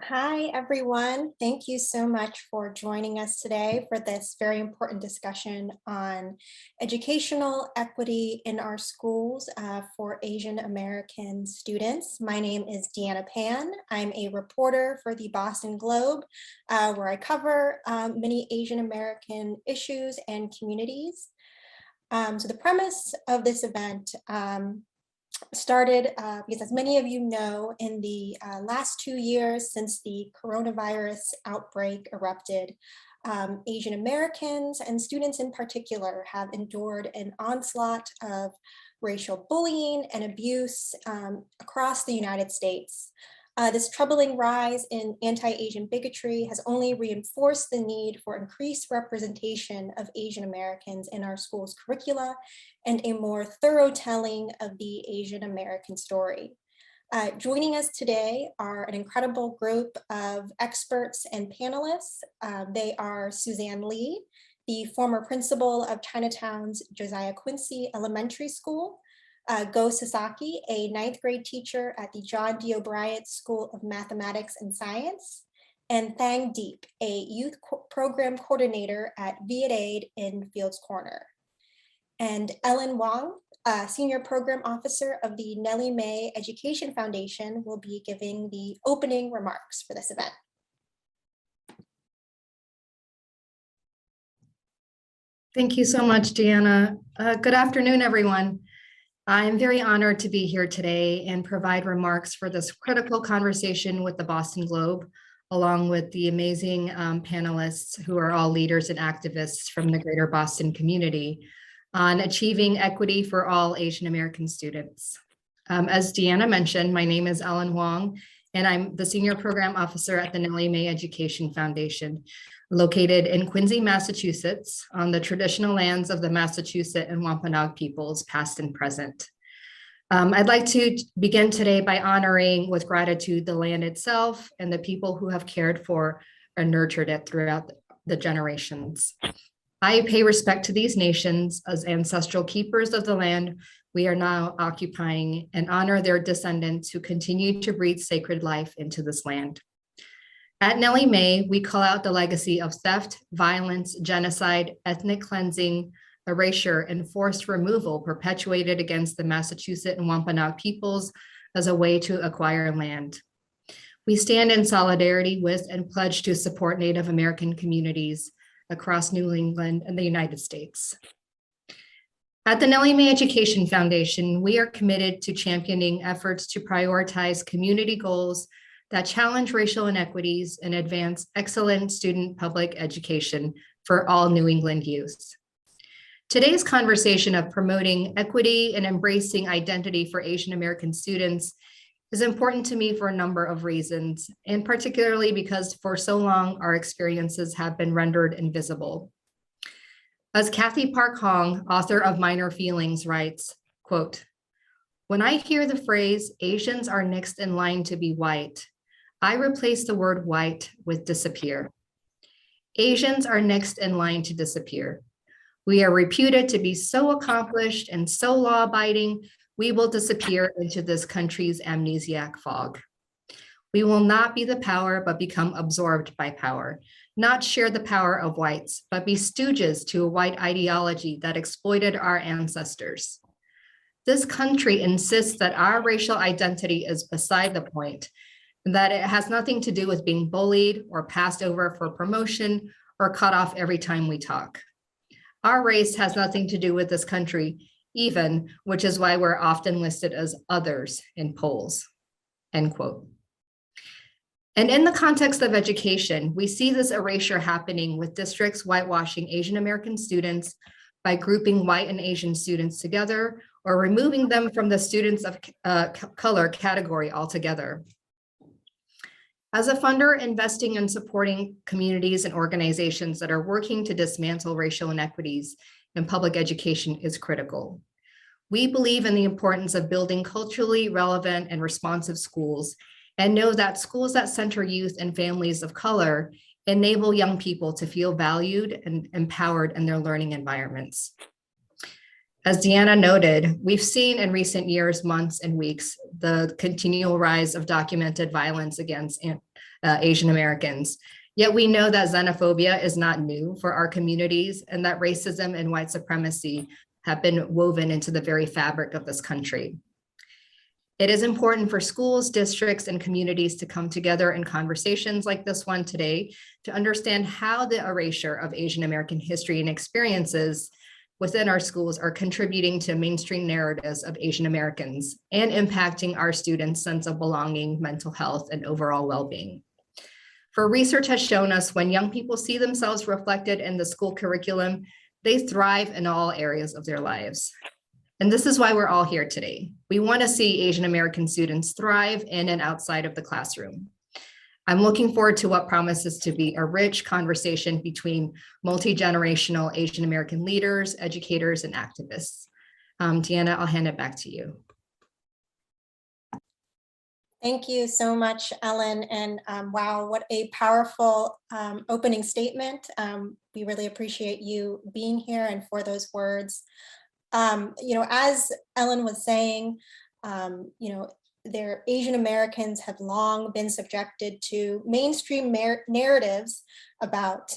Hi, everyone. Thank you so much for joining us today for this very important discussion on educational equity in our schools for Asian American students. My name is Deanna Pan. I'm a reporter for the Boston Globe, where I cover many Asian American issues and communities. So the premise of this event started because, as many of you know, in the last 2 years since the coronavirus outbreak erupted, Asian Americans and students in particular have endured an onslaught of racial bullying and abuse across the United States. This troubling rise in anti-Asian bigotry has only reinforced the need for increased representation of Asian Americans in our schools' curricula and a more thorough telling of the Asian American story. Joining us today are an incredible group of experts and panelists. They are Suzanne Lee, the former principal of Chinatown's Josiah Quincy Elementary School, Go Sasaki, a ninth grade teacher at the John D. O'Brien School of Mathematics and Science, and Thang Deep, a youth program coordinator at Viet Aid in Fields Corner. And Ellen Wong, Senior Program Officer of the Nellie Mae Education Foundation, will be giving the opening remarks for this event. Thank you so much, Deanna. Good afternoon, everyone. I'm very honored to be here today and provide remarks for this critical conversation with the Boston Globe, along with the amazing panelists who are all leaders and activists from the greater Boston community on achieving equity for all Asian American students. As Deanna mentioned, my name is Ellen Wong, and I'm the Senior Program Officer at the Nellie Mae Education Foundation, located in Quincy, Massachusetts, on the traditional lands of the Massachusetts and Wampanoag peoples, past and present. I'd like to begin today by honoring with gratitude the land itself and the people who have cared for and nurtured it throughout the generations. I pay respect to these nations as ancestral keepers of the land we are now occupying and honor their descendants who continue to breathe sacred life into this land. At Nellie Mae, we call out the legacy of theft, violence, genocide, ethnic cleansing, erasure, and forced removal perpetuated against the Massachusetts and Wampanoag peoples as a way to acquire land. We stand in solidarity with and pledge to support Native American communities across New England and the United States. At the Nellie Mae Education Foundation, we are committed to championing efforts to prioritize community goals that challenge racial inequities and advance excellent student public education for all New England youth. Today's conversation of promoting equity and embracing identity for Asian American students is important to me for a number of reasons, and particularly because for so long our experiences have been rendered invisible. As Kathy Park Hong, author of Minor Feelings, writes, quote, "When I hear the phrase Asians are next in line to be white, I replace the word white with disappear. Asians are next in line to disappear. We are reputed to be so accomplished and so law-abiding, we will disappear into this country's amnesiac fog. We will not be the power, but become absorbed by power, not share the power of whites, but be stooges to a white ideology that exploited our ancestors. This country insists that our racial identity is beside the point, and that it has nothing to do with being bullied or passed over for promotion or cut off every time we talk. Our race has nothing to do with this country, even, which is why we're often listed as others in polls," end quote. And in the context of education, we see this erasure happening with districts whitewashing Asian American students by grouping white and Asian students together or removing them from the students of color category altogether. As a funder, investing and supporting communities and organizations that are working to dismantle racial inequities in public education is critical. We believe in the importance of building culturally relevant and responsive schools, and know that schools that center youth and families of color enable young people to feel valued and empowered in their learning environments. As Deanna noted, we've seen in recent years, months, and weeks, the continual rise of documented violence against Asian Americans. Yet we know that xenophobia is not new for our communities and that racism and white supremacy have been woven into the very fabric of this country. It is important for schools, districts, and communities to come together in conversations like this one today to understand how the erasure of Asian American history and experiences within our schools are contributing to mainstream narratives of Asian Americans and impacting our students' sense of belonging, mental health, and overall well-being. For research has shown us when young people see themselves reflected in the school curriculum, they thrive in all areas of their lives. And this is why we're all here today. We want to see Asian American students thrive in and outside of the classroom. I'm looking forward to what promises to be a rich conversation between multi-generational Asian American leaders, educators, and activists. Deanna, I'll hand it back to you. Thank you so much, Ellen. And wow, what a powerful opening statement. We really appreciate you being here and for those words. As Ellen was saying, Asian Americans have long been subjected to mainstream narratives about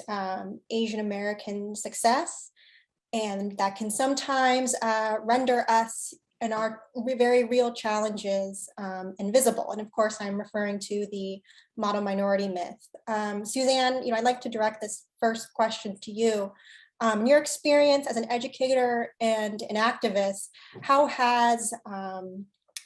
Asian American success, and that can sometimes render us and our very real challenges invisible. And of course, I'm referring to the model minority myth. Suzanne, I'd like to direct this first question to you. In your experience as an educator and an activist, how has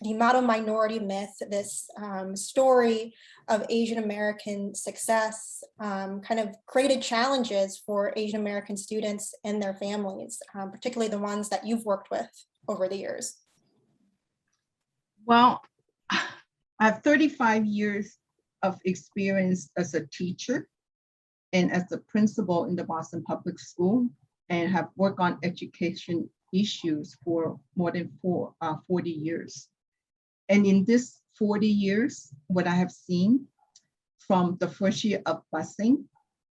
the model minority myth, this story of Asian American success, kind of created challenges for Asian American students and their families, particularly the ones that you've worked with over the years? Well, I have 35 years of experience as a teacher and as a principal in the Boston Public School, and have worked on education issues for more than 40 years. And in this 40 years, what I have seen from the first year of busing,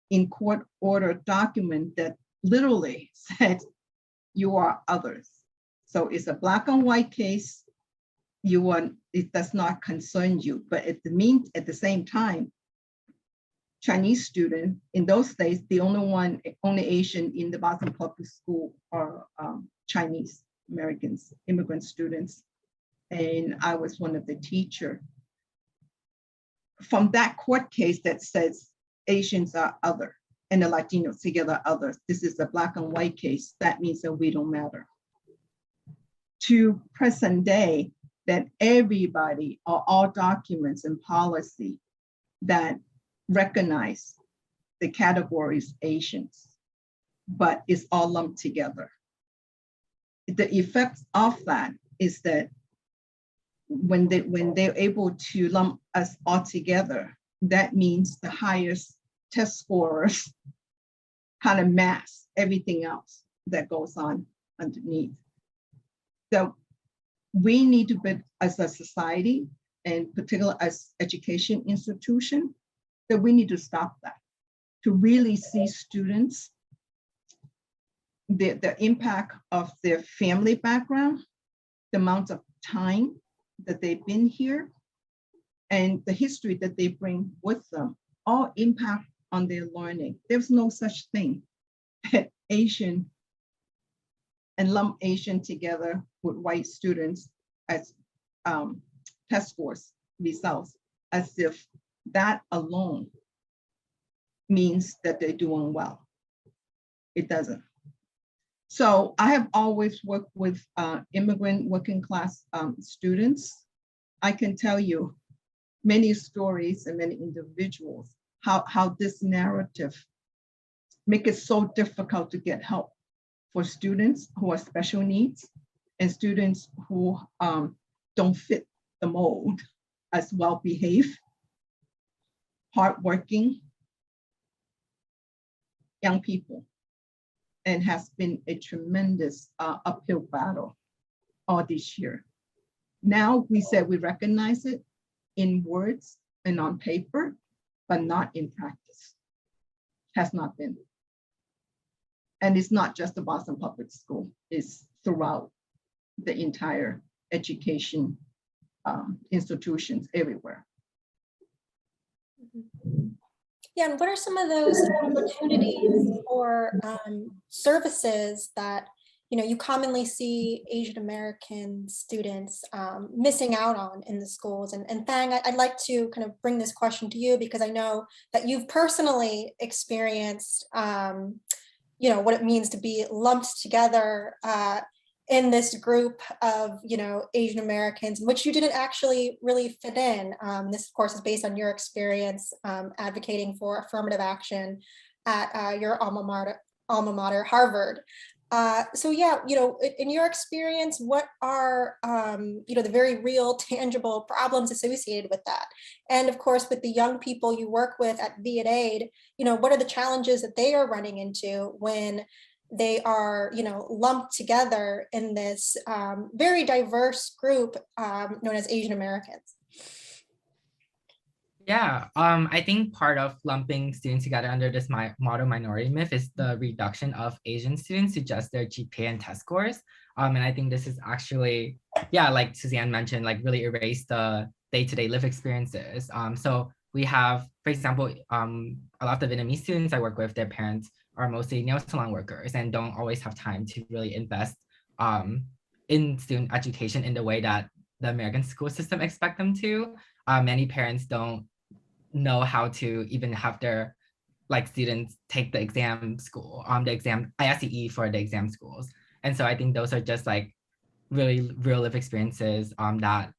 in court order document that literally said, you are others. So it's a black and white case. It does not concern you, but at the same time, Chinese student in those days, the only Asian in the Boston Public School are Chinese Americans, immigrant students, and I was one of the teacher. From that court case that says Asians are other and the Latinos together are others, this is a black and white case. That means that we don't matter. To present day, that everybody or all documents and policy that recognize the categories Asians, but it's all lumped together. The effect of that is that when they're able to lump us all together, that means the highest test scorers kind of mask everything else that goes on underneath. So we need to be, as a society, and particularly as education institution, that we need to stop that, to really see students, the impact of their family background, the amount of time that they've been here, and the history that they bring with them, all impact on their learning. There's no such thing as Asian and lump Asian together with white students as test scores results, as if that alone means that they're doing well. It doesn't. So I have always worked with immigrant working class students. I can tell you many stories and many individuals, how this narrative make it so difficult to get help for students who are special needs and students who don't fit the mold as well-behaved, hardworking young people, and has been a tremendous uphill battle all this year. Now we said we recognize it in words and on paper, but not in practice. Has not been. And it's not just the Boston Public School, it's throughout the entire education institutions everywhere. Yeah, and what are some of those opportunities or services that you commonly see Asian American students missing out on in the schools? And Thang, I'd like to kind of bring this question to you because I know that you've personally experienced what it means to be lumped together in this group of Asian Americans, which you didn't actually really fit in. This, of course, is based on your experience advocating for affirmative action at your alma mater, Harvard. So yeah, in your experience, what are the very real, tangible problems associated with that? And of course, with the young people you work with at V&Aid, what are the challenges that they are running into when they are, lumped together in this very diverse group known as Asian Americans? Yeah, I think part of lumping students together under this model minority myth is the reduction of Asian students to just their GPA and test scores. And I think this is actually, yeah, like Suzanne mentioned, like really erase the day-to-day life experiences. So we have, for example, a lot of the Vietnamese students I work with, their parents are mostly nail salon workers and don't always have time to really invest in student education in the way that the American school system expect them to. Many parents don't know how to even have their students take the exam school, the exam ISCE for the exam schools. And so I think those are just like really real life experiences that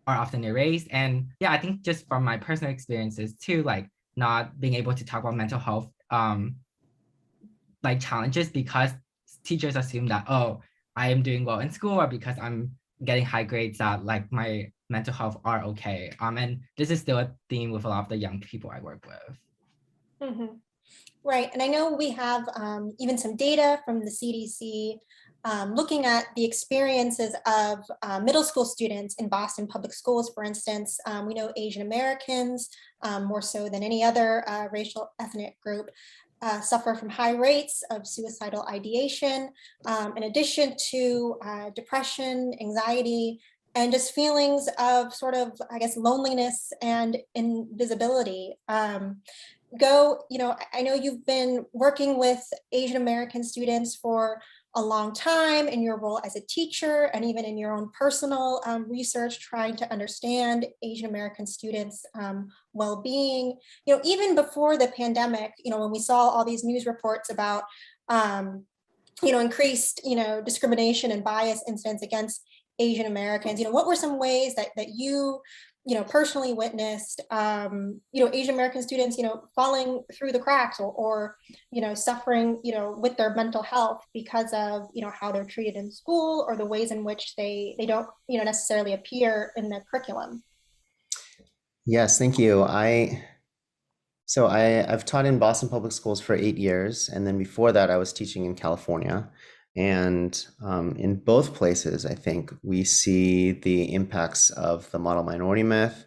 are often erased. And yeah, I think just from my personal experiences too, like not being able to talk about mental health challenges because teachers assume that, oh, I am doing well in school or because I'm getting high grades that like my mental health are okay. And this is still a theme with a lot of the young people I work with. Mm-hmm. Right, and I know we have even some data from the CDC looking at the experiences of middle school students in Boston public schools, for instance. We know Asian Americans, more so than any other racial ethnic group, suffer from high rates of suicidal ideation, in addition to depression, anxiety, and just feelings of sort of, I guess, loneliness and invisibility. I know you've been working with Asian American students for a long time in your role as a teacher and even in your own personal research, trying to understand Asian American students' well-being. Even before the pandemic, when we saw all these news reports about, increased, discrimination and bias incidents against Asian Americans, what were some ways that you personally witnessed, Asian American students, falling through the cracks or suffering, with their mental health because of, how they're treated in school or the ways in which they don't, necessarily appear in the curriculum? Yes, thank you. I've taught in Boston Public Schools for 8 years, and then before that, I was teaching in California. And in both places, I think we see the impacts of the model minority myth.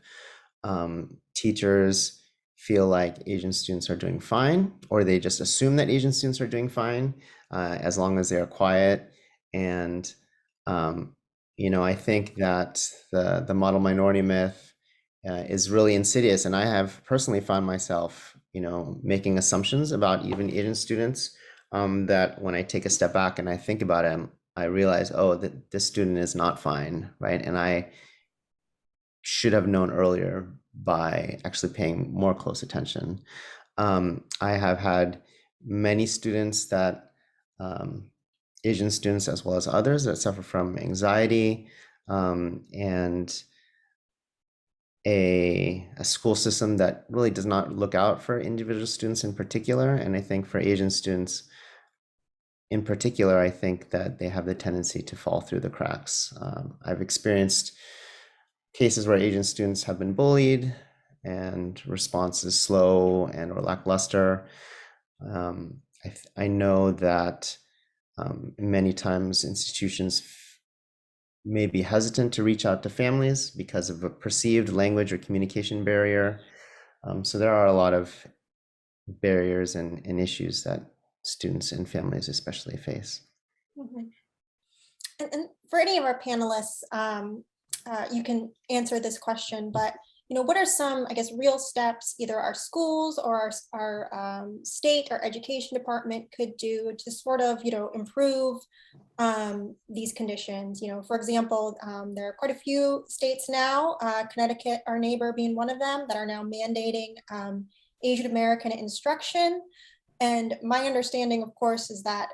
Teachers feel like Asian students are doing fine, or they just assume that Asian students are doing fine as long as they are quiet. And I think that the model minority myth is really insidious, and I have personally found myself, making assumptions about even Asian students. That when I take a step back and I think about it, I realize, oh, that this student is not fine, right? And I should have known earlier by actually paying more close attention. I have had many students that, Asian students as well as others, that suffer from anxiety and a school system that really does not look out for individual students in particular. And I think for Asian students, in particular, I think that they have the tendency to fall through the cracks. I've experienced cases where Asian students have been bullied and response is slow and or lackluster. I know that many times institutions may be hesitant to reach out to families because of a perceived language or communication barrier. So there are a lot of barriers and issues that students and families especially face. Mm-hmm. And for any of our panelists, you can answer this question, but what are some, I guess, real steps either our schools or our state or education department could do to sort of, improve these conditions? For example, there are quite a few states now, Connecticut, our neighbor, being one of them, that are now mandating Asian American instruction. And my understanding, of course, is that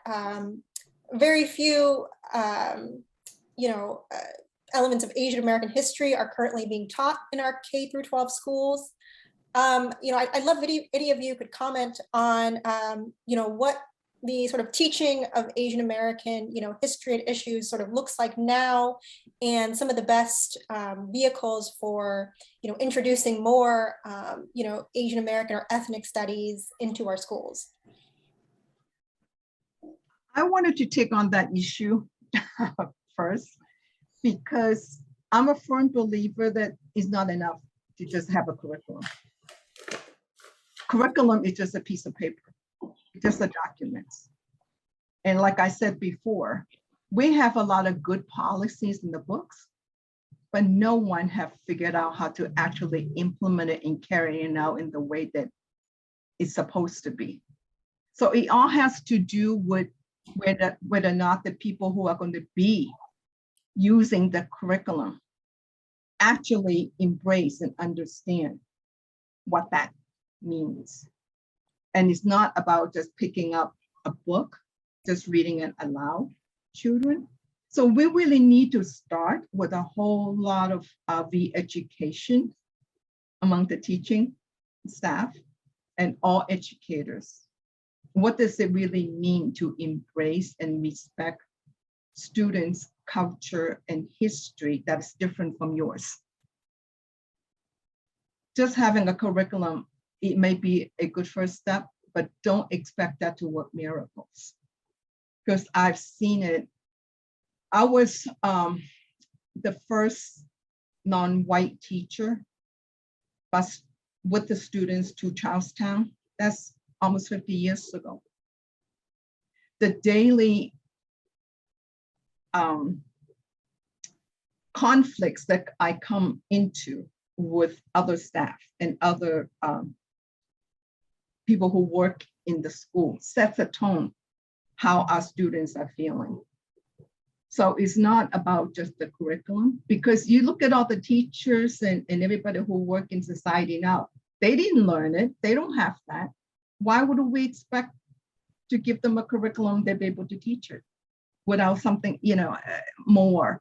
very few, elements of Asian American history are currently being taught in our K through 12 schools. I'd love if any of you could comment on, what the sort of teaching of Asian American, history and issues sort of looks like now, and some of the best vehicles for, introducing more, Asian American or ethnic studies into our schools. I wanted to take on that issue first, because I'm a firm believer that it's not enough to just have a curriculum. Curriculum is just a piece of paper, just a document. And like I said before, we have a lot of good policies in the books, but no one have figured out how to actually implement it and carry it out in the way that it's supposed to be. So it all has to do with whether or not the people who are going to be using the curriculum actually embrace and understand what that means. And it's not about just picking up a book, just reading it aloud, children. So we really need to start with a whole lot of re-education among the teaching staff and all educators. What does it really mean to embrace and respect students' culture and history that is different from yours? Just having a curriculum, it may be a good first step, but don't expect that to work miracles. Because I've seen it. I was the first non-white teacher bus with the students to Charlestown. That's almost 50 years ago. The daily conflicts that I come into with other staff and other people who work in the school sets a tone how our students are feeling. So it's not about just the curriculum, because you look at all the teachers and everybody who work in society now, they didn't learn it, they don't have that. Why would we expect to give them a curriculum they'll be able to teach it without something, more?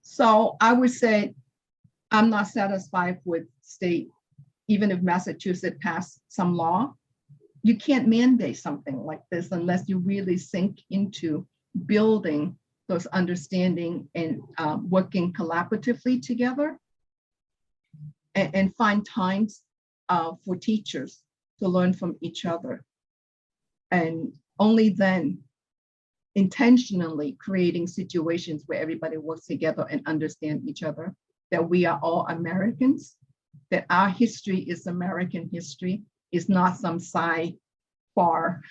So I would say I'm not satisfied with state, even if Massachusetts passed some law. You can't mandate something like this unless you really sink into building those understanding and working collaboratively together, and find times for teachers to learn from each other. And only then intentionally creating situations where everybody works together and understand each other, that we are all Americans, that our history is American history, is not some far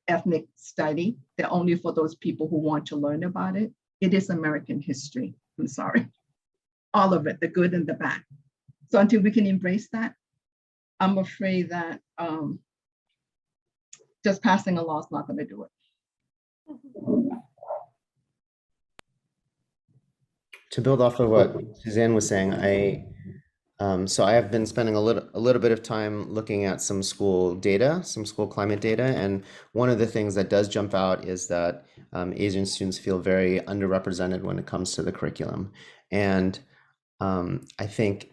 ethnic study that only for those people who want to learn about it. It is American history. I'm sorry. All of it, the good and the bad. So until we can embrace that, I'm afraid that just passing a law is not going to do it. To build off of what Suzanne was saying, so I have been spending a little bit of time looking at some school data, some school climate data, and one of the things that does jump out is that Asian students feel very underrepresented when it comes to the curriculum. And I think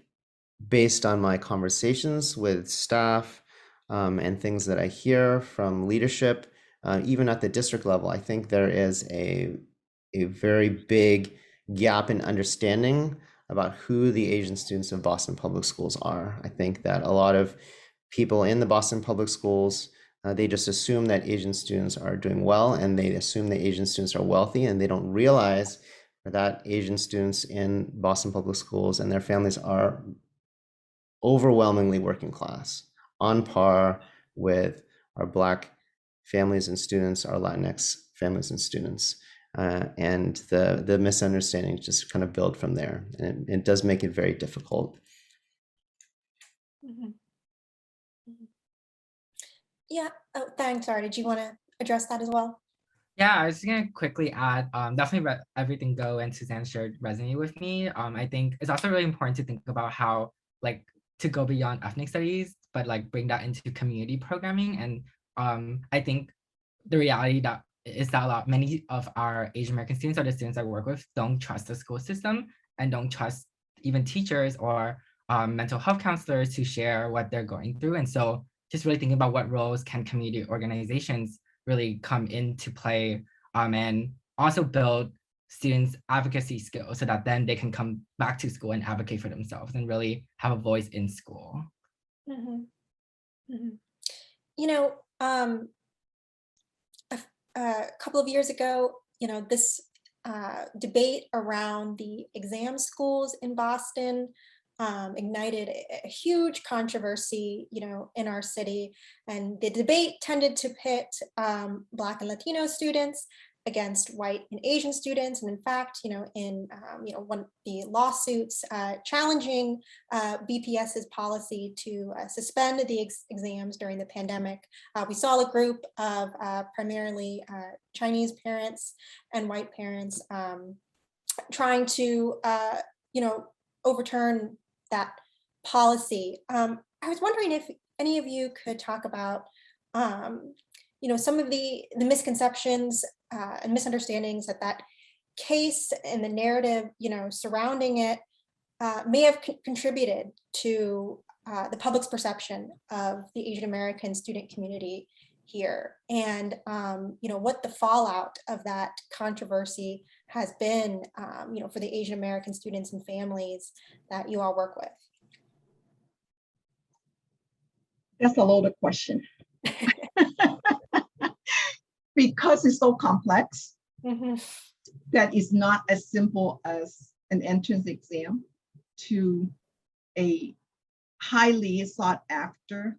based on my conversations with staff and things that I hear from leadership, even at the district level, I think there is a very big gap in understanding about who the Asian students of Boston Public Schools are. I think that a lot of people in the Boston Public Schools, they just assume that Asian students are doing well, and they assume that Asian students are wealthy, and they don't realize that Asian students in Boston Public Schools and their families are overwhelmingly working class, on par with our Black families and students, our Latinx families and students. And the misunderstandings just kind of build from there. And it does make it very difficult. Mhm. Mhm. Yeah. Oh, thanks. Sorry. Did you want to address that as well? Yeah, I was just gonna quickly add, definitely everything Go and Suzanne shared resonate with me. I think it's also really important to think about how like to go beyond ethnic studies, but like bring that into community programming. And I think the reality that is that many of our Asian American students or the students I work with don't trust the school system and don't trust even teachers or mental health counselors to share what they're going through. And so just really thinking about what roles can community organizations really come into play, and also build students' advocacy skills so that then they can come back to school and advocate for themselves and really have a voice in school. Mhm. Mhm. You know, a couple of years ago, this debate around the exam schools in Boston ignited a huge controversy, in our city. And the debate tended to pit Black and Latino students against white and Asian students. And in fact, in one of the lawsuits challenging BPS's policy to suspend the exams during the pandemic, we saw a group of primarily Chinese parents and white parents trying to, overturn that policy. I was wondering if any of you could talk about, some of the misconceptions and misunderstandings that case and the narrative, surrounding it may have contributed to the public's perception of the Asian American student community here, and what the fallout of that controversy has been, for the Asian American students and families that you all work with. That's a loaded question. Because it's so complex, Mhm. that is not as simple as an entrance exam to a highly sought after,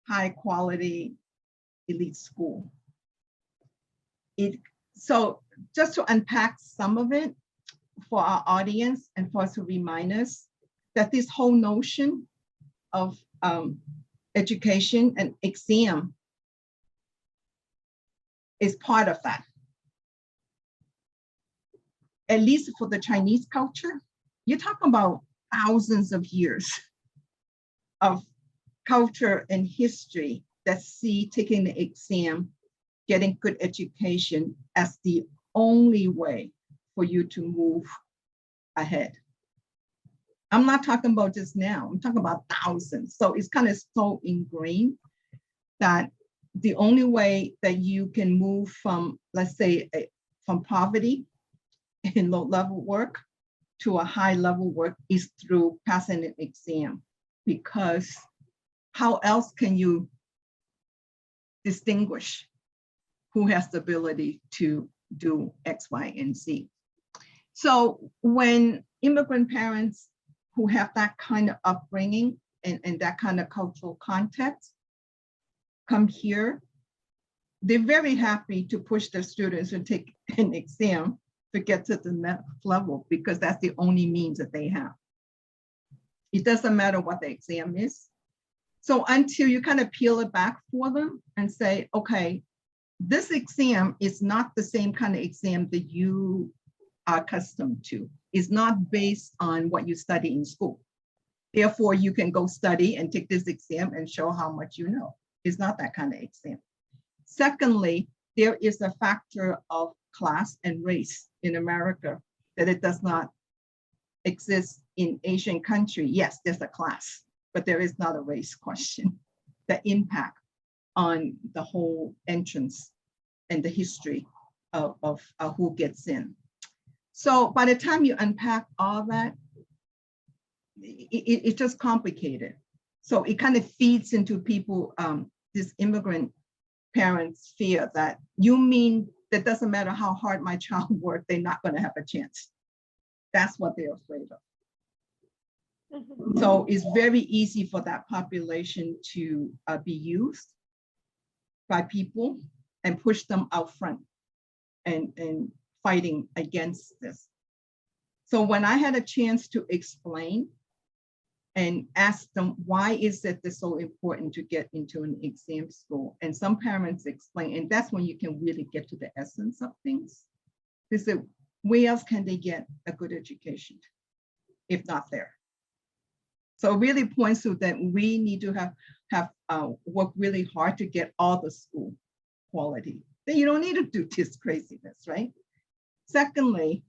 high quality elite school. So just to unpack some of it for our audience and for us to remind us that this whole notion of education and exam is part of that. At least for the Chinese culture, you're talking about thousands of years of culture and history that see taking the exam, getting good education as the only way for you to move ahead. I'm not talking about just now, I'm talking about thousands. So it's kind of so ingrained that the only way that you can move from, let's say, from poverty in low-level work to a high-level work is through passing an exam, because how else can you distinguish who has the ability to do X, Y, and Z? So when immigrant parents who have that kind of upbringing and that kind of cultural context come here, they're very happy to push their students to take an exam to get to the next level, because that's the only means that they have. It doesn't matter what the exam is. So until you kind of peel it back for them and say, okay, this exam is not the same kind of exam that you are accustomed to. It's not based on what you study in school. Therefore, you can go study and take this exam and show how much you know. It's not that kind of exam. Secondly, there is a factor of class and race in America that it does not exist in Asian country. Yes, there's a class, but there is not a race question. The impact on the whole entrance and the history of who gets in. So by the time you unpack all that, it's just complicated. So it kind of feeds into people, this immigrant parents' fear that you mean that doesn't matter how hard my child worked, they're not going to have a chance. That's what they're afraid of. Mhm. So it's very easy for that population to be used by people and push them out front and fighting against this. So when I had a chance to explain and ask them, why is it so important to get into an exam school? And some parents explain, and that's when you can really get to the essence of things. They say, where else can they get a good education if not there? So it really points to that we need to have work really hard to get all the school quality. Then you don't need to do this craziness, right? Secondly,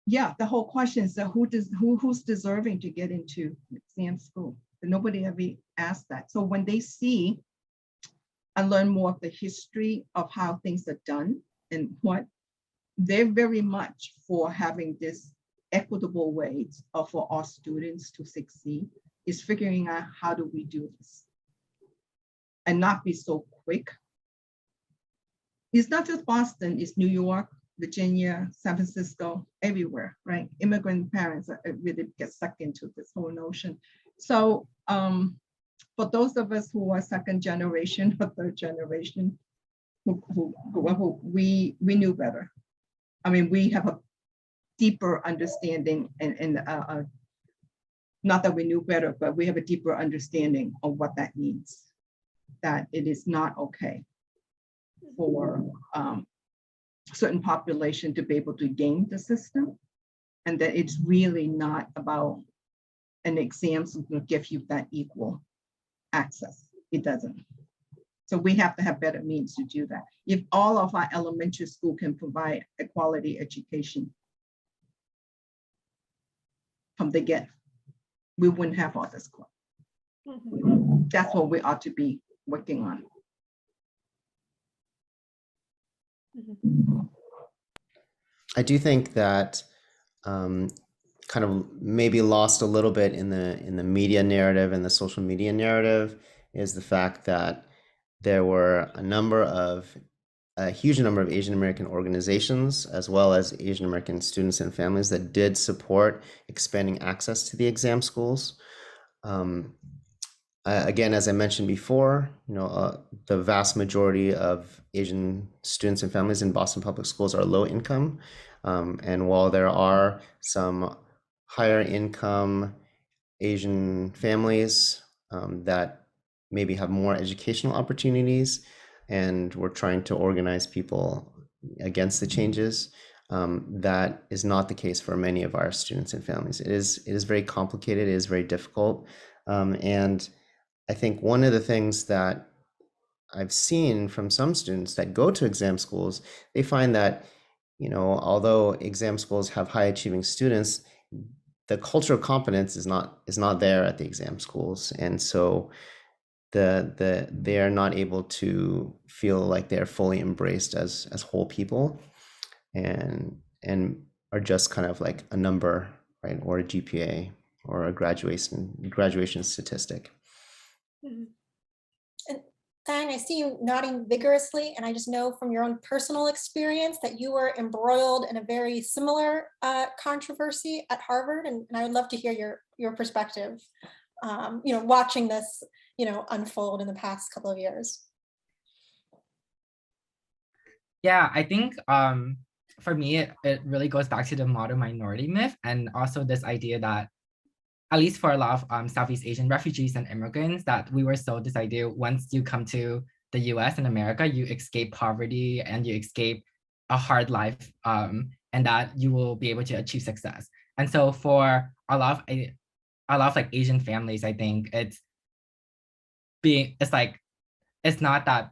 yeah, the whole question is that who's deserving to get into exam school? And nobody ever asked that. So when they see and learn more of the history of how things are done and what, they're very much for having this equitable ways for our students to succeed, is figuring out how do we do this and not be so quick. It's not just Boston, it's New York, Virginia, San Francisco, everywhere, right? Immigrant parents really get sucked into this whole notion. So for those of us who are second generation or third generation, we knew better. I mean, we have a deeper understanding and not that we knew better, but we have a deeper understanding of what that means, that it is not okay for certain population to be able to game the system, and that it's really not about an exam that's going to give you that equal access. It doesn't. So we have to have better means to do that. If all of our elementary school can provide a quality education from the get, we wouldn't have all this club. That's what we ought to be working on. I do think that kind of maybe lost a little bit in the media narrative and the social media narrative is the fact that there were a huge number of Asian American organizations, as well as Asian American students and families, that did support expanding access to the exam schools. Again, as I mentioned before, the vast majority of Asian students and families in Boston Public Schools are low income. And while there are some higher income Asian families that maybe have more educational opportunities, and we're trying to organize people against the changes, that is not the case for many of our students and families. It is very complicated, it is very difficult. And I think one of the things that I've seen from some students that go to exam schools, they find that, although exam schools have high achieving students, the culture of competence is not there at the exam schools. And so they are not able to feel like they're fully embraced as whole people, and are just kind of like a number, right? Or a GPA or a graduation statistic. And Thang, I see you nodding vigorously, and I just know from your own personal experience that you were embroiled in a very similar controversy at Harvard, and I would love to hear your perspective, watching this, unfold in the past couple of years. Yeah, I think for me, it really goes back to the model minority myth, and also this idea that, at least for a lot of Southeast Asian refugees and immigrants, that we were sold this idea, once you come to the US and America, you escape poverty and you escape a hard life, and that you will be able to achieve success. And so for a lot of like Asian families, I think it's not that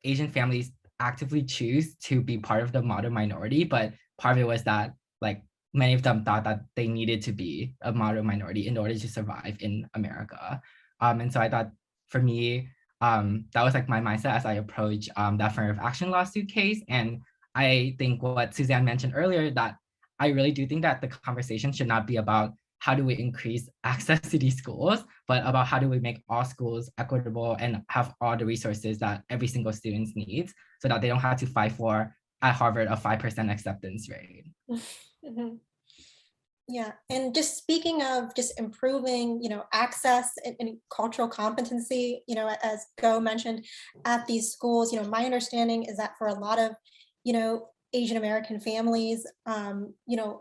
Asian families actively choose to be part of the model minority, but part of it was that like many of them thought that they needed to be a model minority in order to survive in America. And so I thought, for me, that was like my mindset as I approached the affirmative action lawsuit case. And I think what Suzanne mentioned earlier, that I really do think that the conversation should not be about how do we increase access to these schools, but about how do we make all schools equitable and have all the resources that every single student needs, so that they don't have to fight for, at Harvard, a 5% acceptance rate. Yeah, and just speaking of just improving, access and cultural competency, as Go mentioned, at these schools, my understanding is that for a lot of, Asian American families,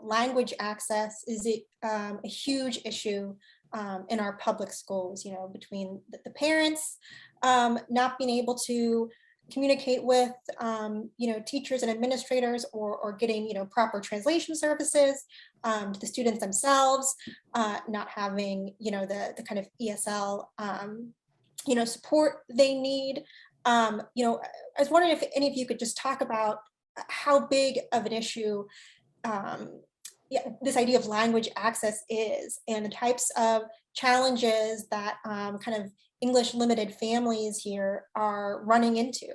language access is a huge issue in our public schools, between the parents not being able to communicate with, teachers and administrators, or getting, proper translation services to the students themselves, not having, the kind of ESL, support they need. I was wondering if any of you could just talk about how big of an issue this idea of language access is, and the types of challenges that kind of English limited families here are running into.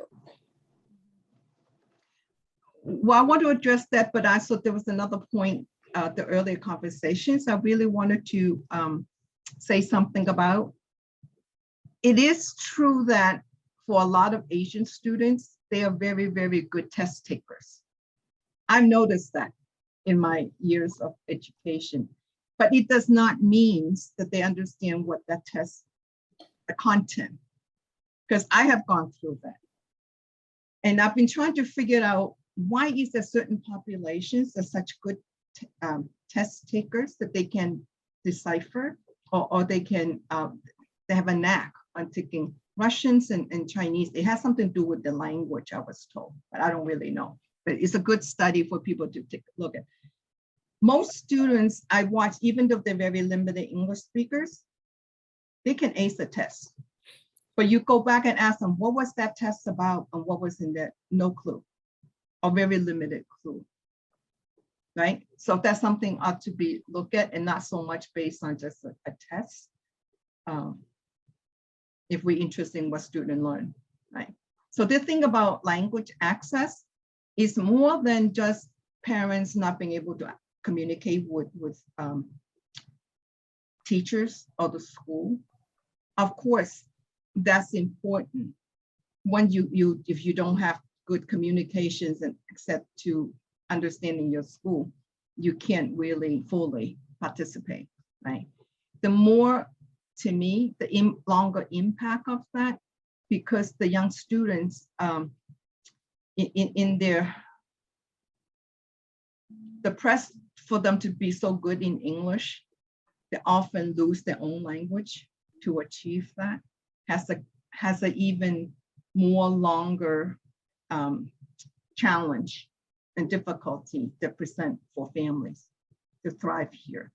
Well, I want to address that, but I thought there was another point, the earlier conversations I really wanted to say something about. It is true that for a lot of Asian students, they are very, very good test takers. I've noticed that in my years of education, but it does not mean that they understand what that test, the content, because I have gone through that. And I've been trying to figure out why is there certain populations are such good test takers that they can decipher, or they can, they have a knack on taking Russians and Chinese. It has something to do with the language, I was told, but I don't really know. But it's a good study for people to take a look at. Most students I watch, even though they're very limited English speakers, they can ace a test. But you go back and ask them, what was that test about and what was in there? No clue, or very limited clue, right? So that's something ought to be looked at, and not so much based on just a test. If we're interested in what students learn, right? So the thing about language access is more than just parents not being able to communicate with teachers or the school. Of course, that's important. When if you don't have good communications and accept to understanding your school, you can't really fully participate, right? The more, to me, the longer impact of that, because the young students in their, the press for them to be so good in English, they often lose their own language to achieve that, has a even more longer challenge and difficulty that present for families to thrive here.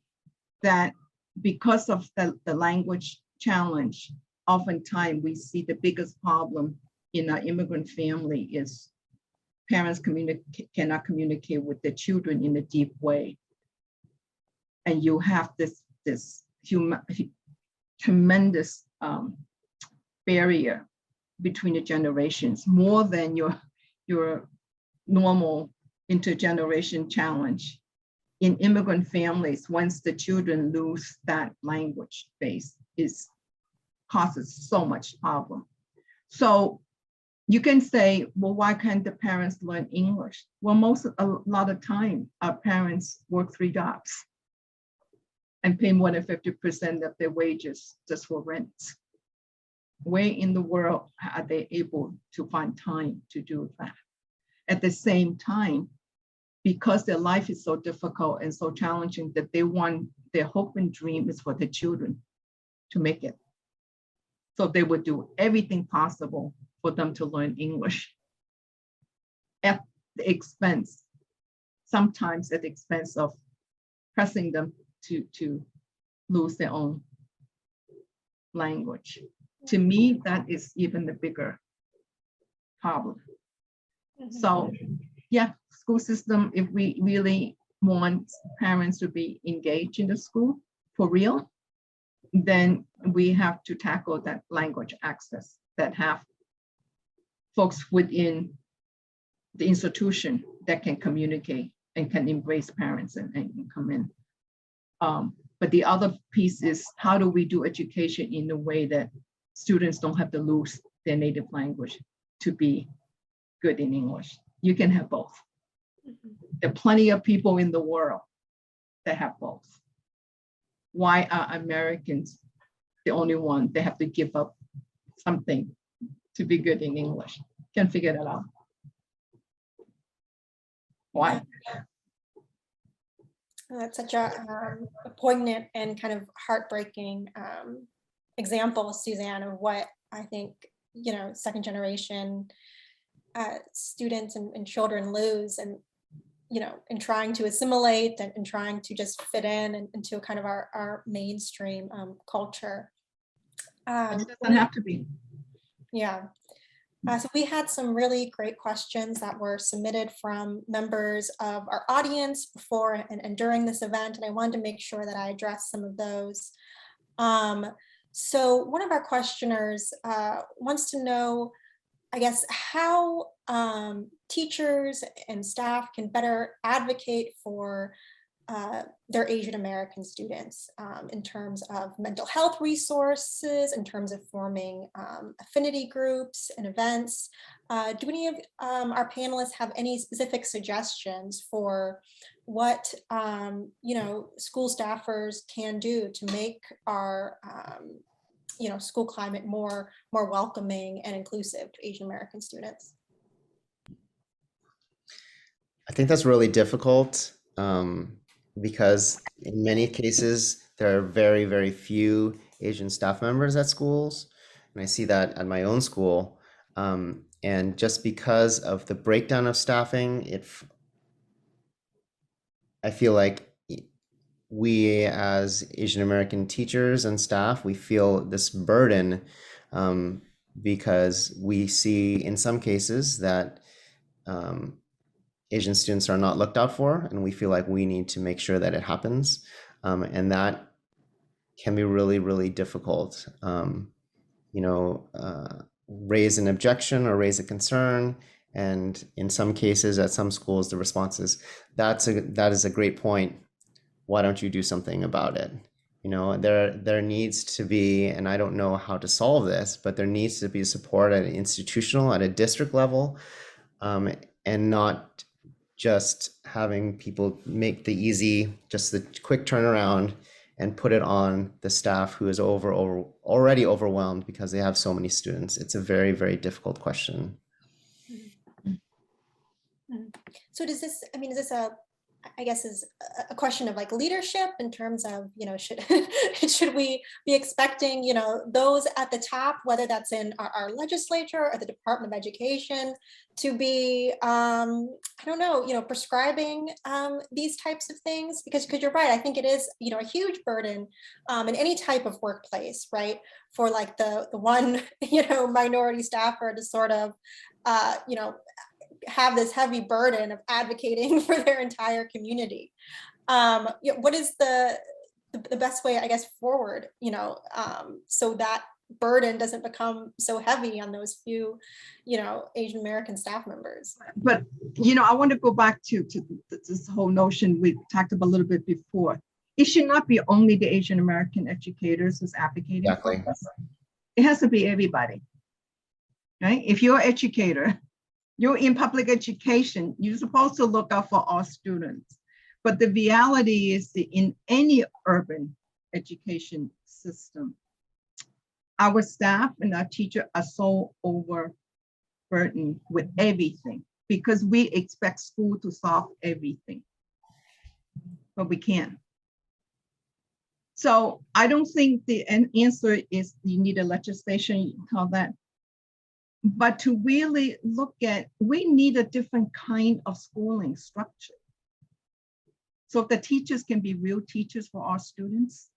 That because of the language challenge, oftentimes we see the biggest problem in our immigrant family is parents cannot communicate with their children in a deep way. And you have this tremendous barrier between the generations, more than your normal intergeneration challenge. In immigrant families, once the children lose that language base, causes so much problem. So you can say, well, why can't the parents learn English? Well, a lot of time, our parents work 3 jobs and pay more than 50% of their wages just for rent. Where in the world are they able to find time to do that? At the same time, because their life is so difficult and so challenging, that their hope and dream is for the children to make it. So they would do everything possible for them to learn English at the expense, sometimes at the expense of pressing them to lose their own language. To me, that is even the bigger problem. So yeah, school system, if we really want parents to be engaged in the school for real, then we have to tackle that language access, that have folks within the institution that can communicate and can embrace parents and come in. But the other piece is, how do we do education in a way that students don't have to lose their native language to be good in English? You can have both. There are plenty of people in the world that have both. Why are Americans the only one that have to give up something to be good in English? Can't figure that out. Why? That's such a poignant and kind of heartbreaking example, Suzanne, of what I think, second generation students and children lose, and, in trying to assimilate and trying to just fit in and into kind of our mainstream culture. It doesn't have to be. Yeah. So we had some really great questions that were submitted from members of our audience before and during this event, and I wanted to make sure that I addressed some of those. So one of our questioners wants to know, I guess, how teachers and staff can better advocate for their Asian American students in terms of mental health resources, in terms of forming affinity groups and events. Do any of our panelists have any specific suggestions for what school staffers can do to make our school climate more welcoming and inclusive to Asian American students? I think that's really difficult because in many cases, there are very, very few Asian staff members at schools. And I see that at my own school. And just because of the breakdown of staffing, I feel like we as Asian American teachers and staff, we feel this burden because we see in some cases that Asian students are not looked out for, and we feel like we need to make sure that it happens. And that can be really, really difficult. Raise an objection or raise a concern. And in some cases, at some schools, the response is, that is a great point. Why don't you do something about it? There needs to be, and I don't know how to solve this, but there needs to be support at an institutional, at a district level, and not just having people make the quick turnaround and put it on the staff who is already overwhelmed because they have so many students. It's a very, very difficult question. So is this is a question of like leadership in terms of, should we be expecting, those at the top, whether that's in our legislature or the Department of Education, to be, prescribing these types of things? Because you're right, I think it is, a huge burden in any type of workplace, right? For like the one, minority staffer to sort of, have this heavy burden of advocating for their entire community. What is the best way, I guess, forward, so that burden doesn't become so heavy on those few, Asian American staff members? But, I want to go back to this whole notion we talked about a little bit before. It should not be only the Asian American educators who's advocating Exactly. for this. It has to be everybody, right? If you're an educator, you're in public education, you're supposed to look out for all students. But the reality is that in any urban education system, our staff and our teacher are so overburdened with everything because we expect school to solve everything, but we can't. So I don't think the answer is you need a legislation, all that. But to really look at, we need a different kind of schooling structure. So if the teachers can be real teachers for our students,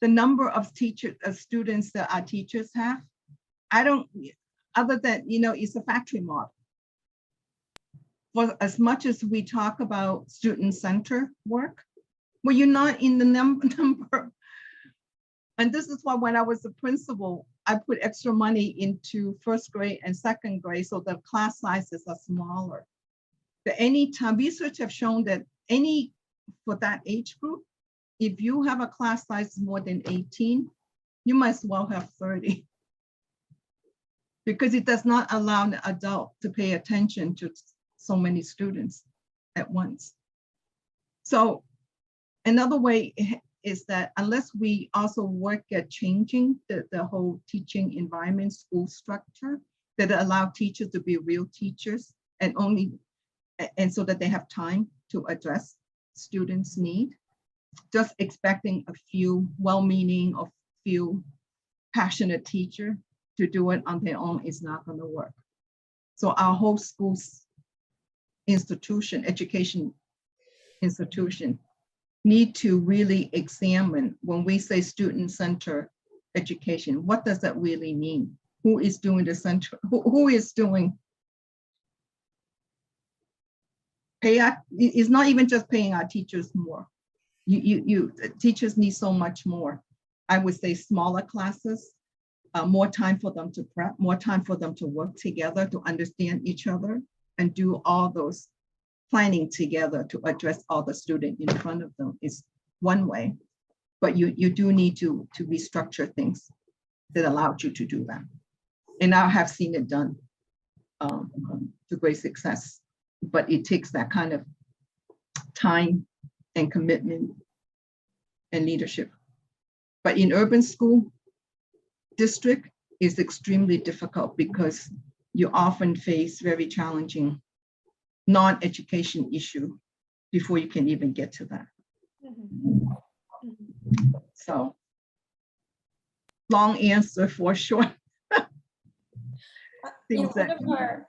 the number of students that our teachers have, other than, it's a factory model. For as much as we talk about student center work, well, you're not in the number. And this is why when I was the principal, I put extra money into first grade and second grade so the class sizes are smaller. But anytime research have shown that for that age group, if you have a class size more than 18, you might as well have 30. Because it does not allow the adult to pay attention to so many students at once. So another way is that unless we also work at changing the whole teaching environment, school structure, that allow teachers to be real teachers and so that they have time to address students' need. Just expecting a few well-meaning or few passionate teachers to do it on their own is not going to work. So our whole school's institution, education institution, need to really examine when we say student-centered education, what does that really mean? Who is doing the center? Who is doing it's not even just paying our teachers more. Teachers need so much more. I would say smaller classes, more time for them to prep, more time for them to work together, to understand each other, and do all those planning together to address all the students in front of them is one way. But you do need to restructure things that allowed you to do that. And I have seen it done to great success. But it takes that kind of time and commitment and leadership. But in urban school district, is extremely difficult because you often face very challenging non-education issue before you can even get to that. So long answer for short. One of our,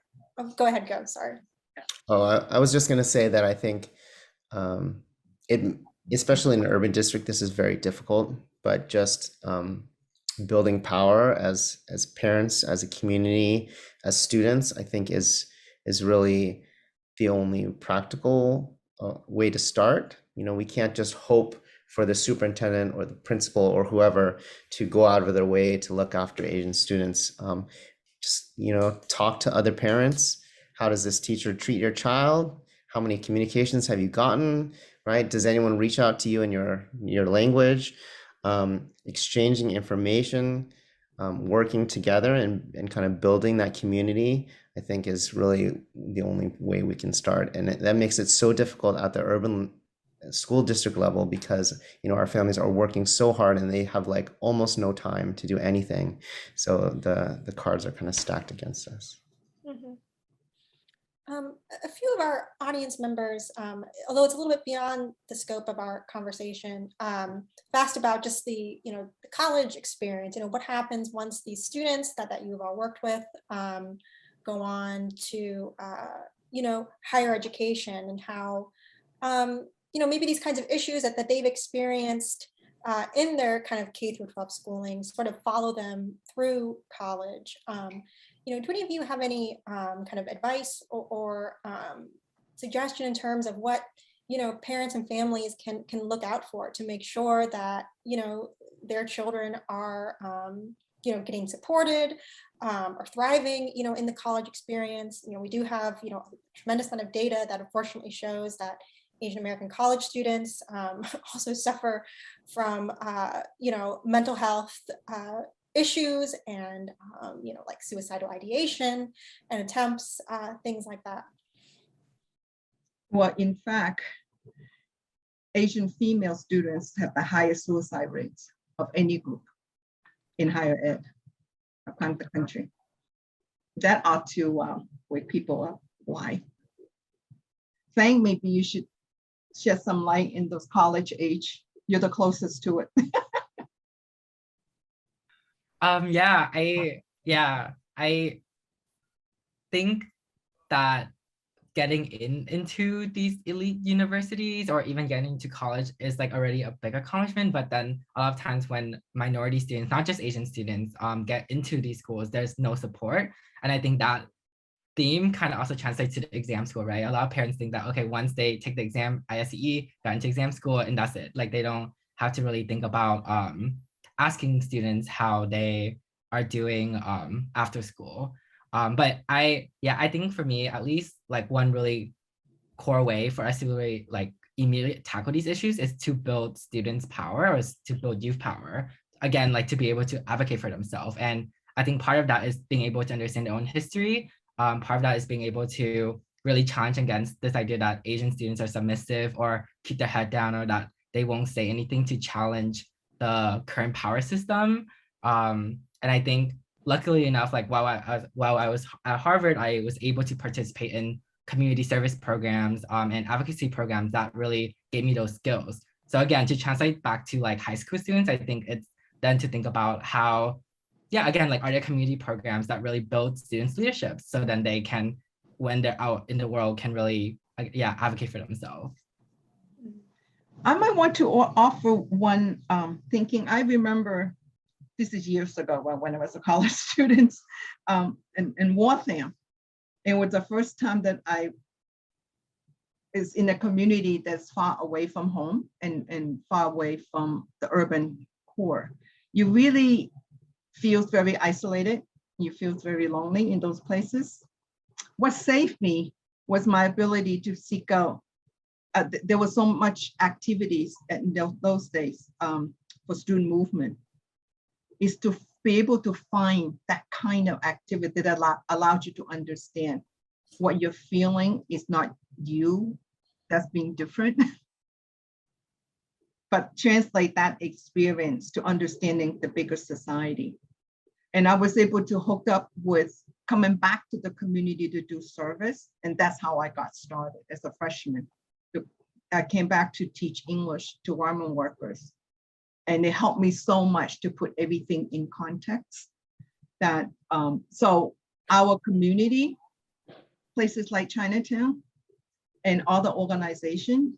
go ahead, go, sorry. Oh, I was just going to say that I think especially in an urban district, this is very difficult, but just building power as parents, as a community, as students, I think is really the only practical way to start. We can't just hope for the superintendent or the principal or whoever to go out of their way to look after Asian students. Just, talk to other parents. How does this teacher treat your child? How many communications have you gotten, right? Does anyone reach out to you in your language? Exchanging information, working together and kind of building that community, I think is really the only way we can start. And that makes it so difficult at the urban school district level because, our families are working so hard and they have like almost no time to do anything. So the cards are kind of stacked against us. Mm-hmm. A few of our audience members, although it's a little bit beyond the scope of our conversation, asked about just the college experience. What happens once these students that you've all worked with go on to higher education, and how maybe these kinds of issues that they've experienced in their kind of K through 12 schooling sort of follow them through college. Do any of you have any kind of advice or suggestion in terms of what parents and families can look out for to make sure that their children are getting supported, or thriving in the college experience? We do have a tremendous amount of data that unfortunately shows that Asian American college students also suffer from mental health issues and like suicidal ideation and attempts, things like that. Well, in fact, Asian female students have the highest suicide rates of any group in higher ed across the country. That ought to wake people up. Why? Saying maybe you should shed some light in those college age. You're the closest to it. I think that getting into these elite universities or even getting into college is like already a big accomplishment. But then a lot of times when minority students, not just Asian students, get into these schools, there's no support. And I think that theme kind of also translates to the exam school, right? A lot of parents think that, okay, once they take the exam, ISEE, got into exam school, and that's it. Like they don't have to really think about asking students how they are doing after school. But I think for me, at least like one really core way for us to really like immediately tackle these issues is to build students' power, or is to build youth power. Again, like to be able to advocate for themselves. And I think part of that is being able to understand their own history. Part of that is being able to really challenge against this idea that Asian students are submissive or keep their head down, or that they won't say anything to challenge the current power system. And I think luckily enough, like while I was at Harvard, I was able to participate in community service programs and advocacy programs that really gave me those skills. So again, to translate back to like high school students, I think it's then to think about how, yeah, again, like are there community programs that really build students' leadership so then they can, when they're out in the world, can really, yeah, advocate for themselves. I might want to offer one thinking. I remember, this is years ago when I was a college student in Waltham. It was the first time that I is in a community that's far away from home and far away from the urban core. You really feel very isolated. You feel very lonely in those places. What saved me was my ability to seek out. There was so much activities in those days for student movement, is to be able to find that kind of activity that allows you to understand what you're feeling is not you that's being different, but translate that experience to understanding the bigger society. And I was able to hook up with coming back to the community to do service. And that's how I got started as a freshman. I came back to teach English to garment workers. And it helped me so much to put everything in context. That so our community, places like Chinatown and other organizations,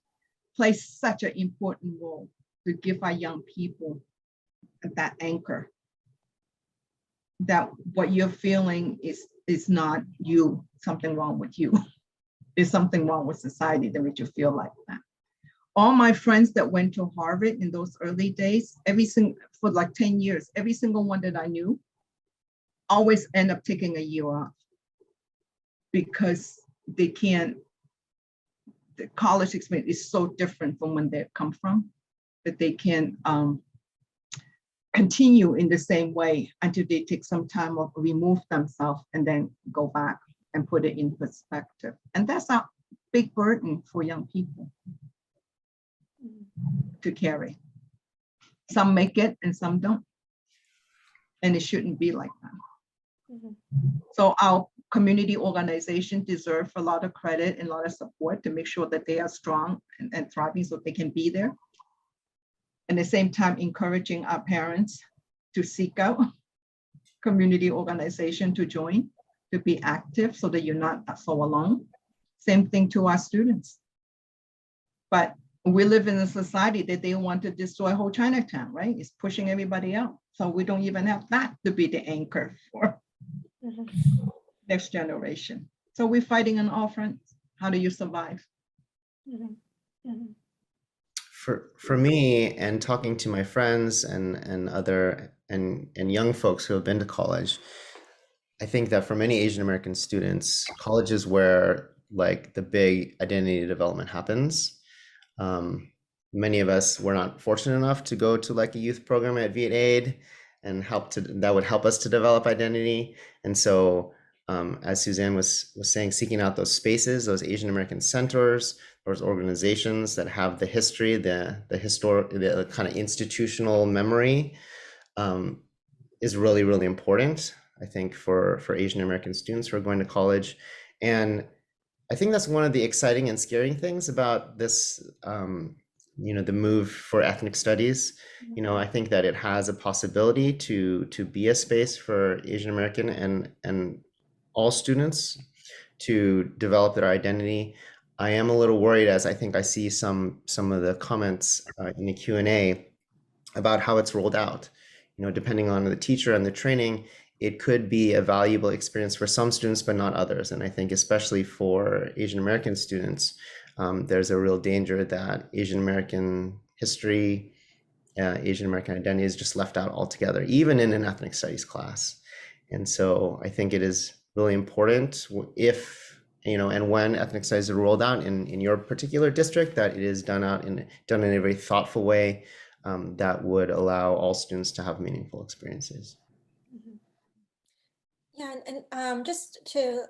play such an important role to give our young people that anchor. That what you're feeling is not you, something wrong with you. There's something wrong with society that makes you feel like that. All my friends that went to Harvard in those early days, for like 10 years, every single one that I knew always end up taking a year off because they can't, the college experience is so different from when they come from that they can continue in the same way until they take some time off, remove themselves, and then go back and put it in perspective. And that's a big burden for young people to carry. Some make it and some don't. And it shouldn't be like that. So our community organizations deserve a lot of credit and a lot of support to make sure that they are strong and thriving so they can be there. At the same time, encouraging our parents to seek out community organization to join, to be active so that you're not so alone. Same thing to our students. But we live in a society that they want to destroy whole Chinatown, right? It's pushing everybody out. So we don't even have that to be the anchor for next generation. So we're fighting on all fronts. How do you survive? For me, and talking to my friends and other and young folks who have been to college, I think that for many Asian American students, college is where like the big identity development happens. Many of us were not fortunate enough to go to like a youth program at Viet Aid and that would help us to develop identity. And so as Suzanne was saying, seeking out those spaces, those Asian American centers, those organizations that have the history, the kind of institutional memory is really, really important, I think, for Asian American students who are going to college. And I think that's one of the exciting and scary things about this, the move for ethnic studies. I think that it has a possibility to be a space for Asian American and all students to develop their identity. I am a little worried, as I think I see some of the comments in the Q&A about how it's rolled out. Depending on the teacher and the training, it could be a valuable experience for some students, but not others. And I think especially for Asian American students, there's a real danger that Asian American history, Asian American identity is just left out altogether, even in an ethnic studies class. And so I think it is really important if, and when ethnic studies are rolled out in your particular district, that it is done in a very thoughtful way that would allow all students to have meaningful experiences. Yeah, and just to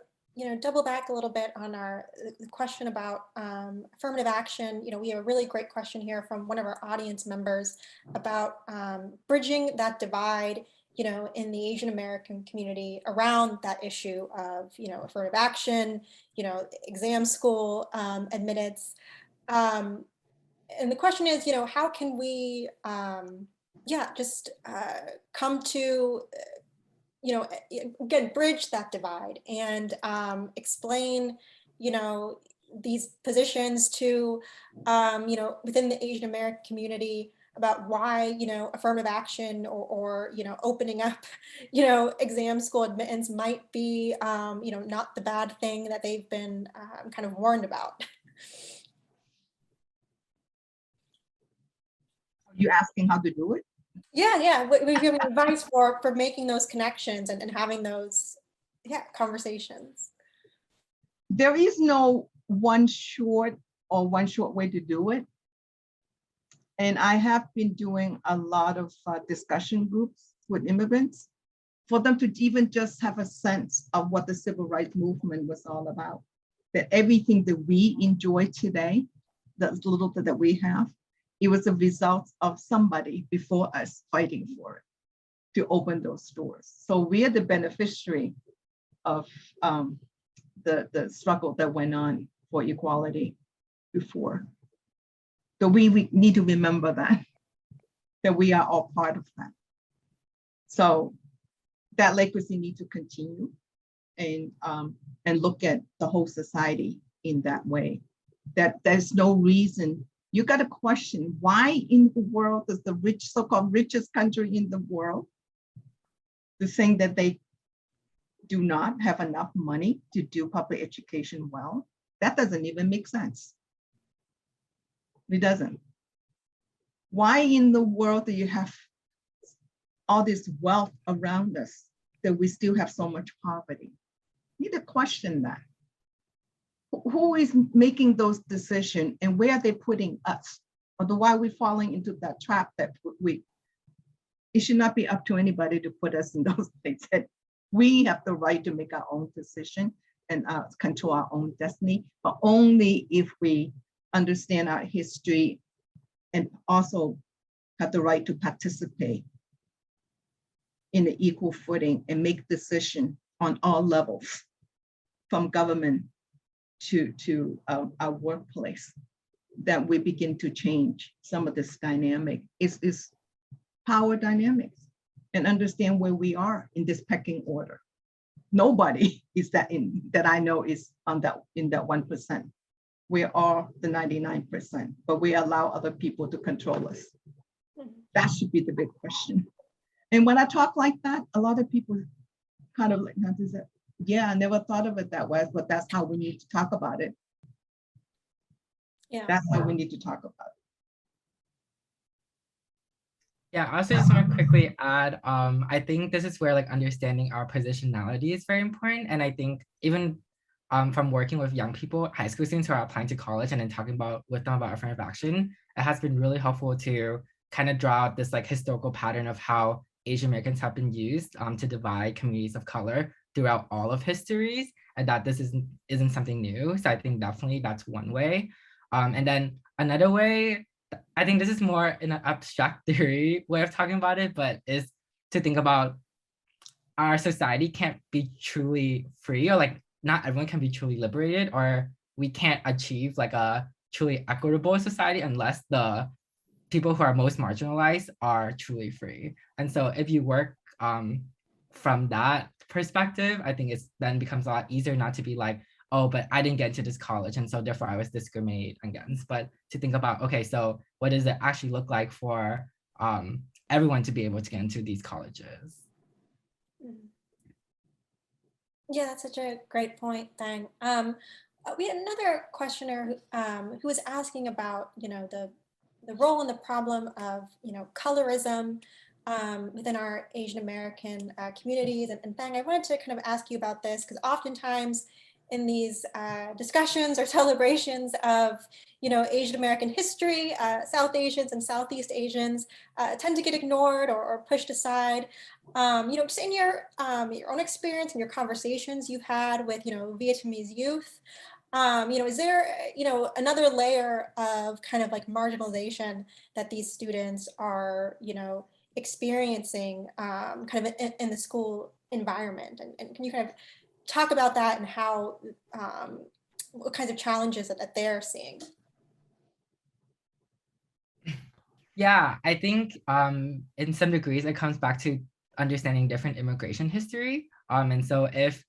double back a little bit on the question about affirmative action. We have a really great question here from one of our audience members about bridging that divide in the Asian American community around that issue of, affirmative action, exam school admittance. And the question is, how can we, just come to, again, bridge that divide and explain, these positions to, within the Asian American community about why, affirmative action or opening up, exam school admittance might be, not the bad thing that they've been kind of warned about. Are you asking how to do it? Yeah. We give advice for making those connections and having those, conversations. There is no one short way to do it. And I have been doing a lot of discussion groups with immigrants for them to even just have a sense of what the civil rights movement was all about. That everything that we enjoy today, that little bit that we have, it was a result of somebody before us fighting for it to open those doors. So we are the beneficiary of the struggle that went on for equality before. So we need to remember that we are all part of that. So that legacy needs to continue and look at the whole society in that way. That there's no reason. You got to question why in the world does the so-called richest country in the world, the thing that they do not have enough money to do public education well? That doesn't even make sense. It doesn't. Why in the world do you have all this wealth around us that we still have so much poverty? You need to question that. Who is making those decisions and where are they putting us? Or why are we falling into that trap that it should not be up to anybody to put us in those things. That we have the right to make our own decision and control our own destiny, but only if we understand our history and also have the right to participate in the equal footing and make decisions on all levels, from government to our workplace, that we begin to change some of this dynamic. It's power dynamics, and understand where we are in this pecking order. Nobody is that I know is in that 1%. We are the 99%, but we allow other people to control us. That should be the big question. And when I talk like that, a lot of people kind of like, yeah, I never thought of it that way, but that's how we need to talk about it. Yeah. That's how we need to talk about it. Yeah, I also just want to quickly add, I think this is where like understanding our positionality is very important. And I think even from working with young people, high school students who are applying to college and then talking with them about affirmative action, it has been really helpful to kind of draw out this like historical pattern of how Asian Americans have been used to divide communities of color throughout all of histories, and that this isn't something new. So I think definitely that's one way. And then another way, I think this is more in an abstract theory way of talking about it, but is to think about our society can't be truly free, or like not everyone can be truly liberated, or we can't achieve like a truly equitable society unless the people who are most marginalized are truly free. And so if you work from that perspective, I think it's then becomes a lot easier not to be like, oh, but I didn't get into this college, and so therefore I was discriminated against, but to think about, okay, so what does it actually look like for everyone to be able to get into these colleges? Yeah, that's such a great point, Thang. We had another questioner who was asking about, the role and the problem of, colorism within our Asian American communities. And Thang, I wanted to kind of ask you about this, because oftentimes in these discussions or celebrations of, Asian American history, South Asians and Southeast Asians tend to get ignored or pushed aside. Just in your own experience and your conversations you've had with, Vietnamese youth, is there, another layer of kind of like marginalization that these students are, experiencing kind of in the school environment? And can you kind of talk about that and how, what kinds of challenges that they're seeing? Yeah, I think in some degrees it comes back to understanding different immigration history. And so if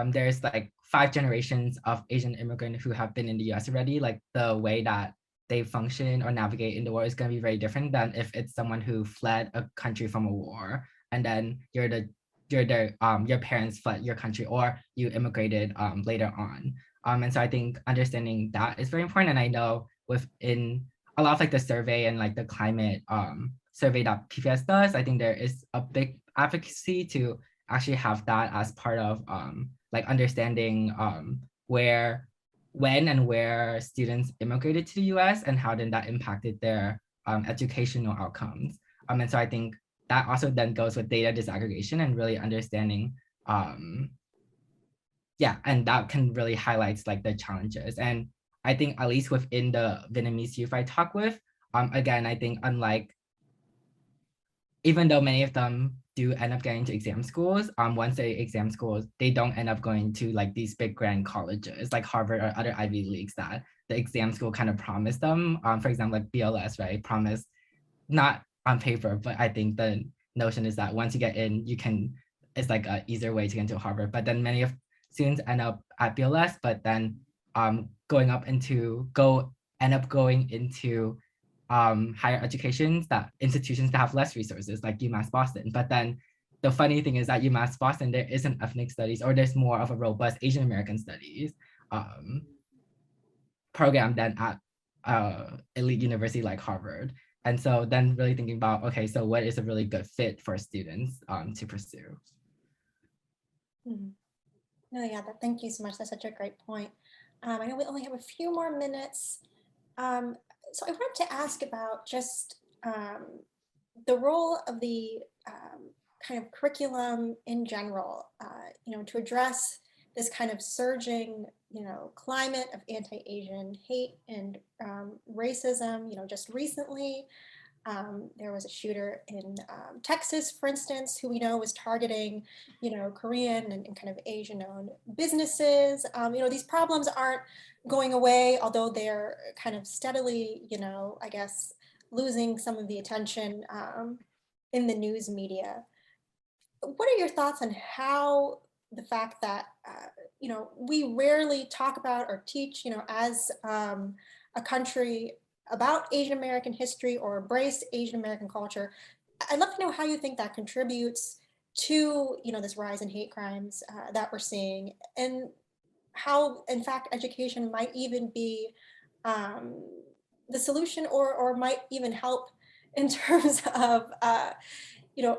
there's like 5 generations of Asian immigrants who have been in the US already, like the way that they function or navigate in the world is going to be very different than if it's someone who fled a country from a war and then your parents fled your country or you immigrated later on. And so I think understanding that is very important. And I know within a lot of like the survey and like the climate survey that PPS does, I think there is a big advocacy to actually have that as part of like understanding when and where students immigrated to the US and how then that impacted their educational outcomes. And so I think that also then goes with data disaggregation and really understanding yeah, and that can really highlights like the challenges. And I think at least within the Vietnamese youth I talk with, again, I think unlike, even though many of them do end up getting to exam schools, once they exam schools, they don't end up going to like these big grand colleges like Harvard or other Ivy Leagues that the exam school kind of promised them. For example, like BLS, right? Promised, not on paper, but I think the notion is that once you get in, you can, it's like an easier way to get into Harvard. But then many of students end up at BLS, but then end up going into higher educations, that institutions that have less resources like UMass Boston. But then the funny thing is that UMass Boston, there isn't ethnic studies, or there's more of a robust Asian American studies program than at elite university like Harvard. And so then really thinking about, okay, so what is a really good fit for students to pursue? No, yeah, thank you so much. That's such a great point. I know we only have a few more minutes. So I wanted to ask about just the role of the kind of curriculum in general, to address this kind of surging, climate of anti-Asian hate and racism. Just recently, there was a shooter in Texas, for instance, who we know was targeting, Korean and kind of Asian-owned businesses. These problems aren't going away, although they're kind of steadily, I guess, losing some of the attention in the news media. What are your thoughts on how the fact that, we rarely talk about or teach, as a country about Asian American history or embrace Asian American culture? I'd love to know how you think that contributes to, this rise in hate crimes that we're seeing, and how, in fact, education might even be the solution, or might even help in terms of,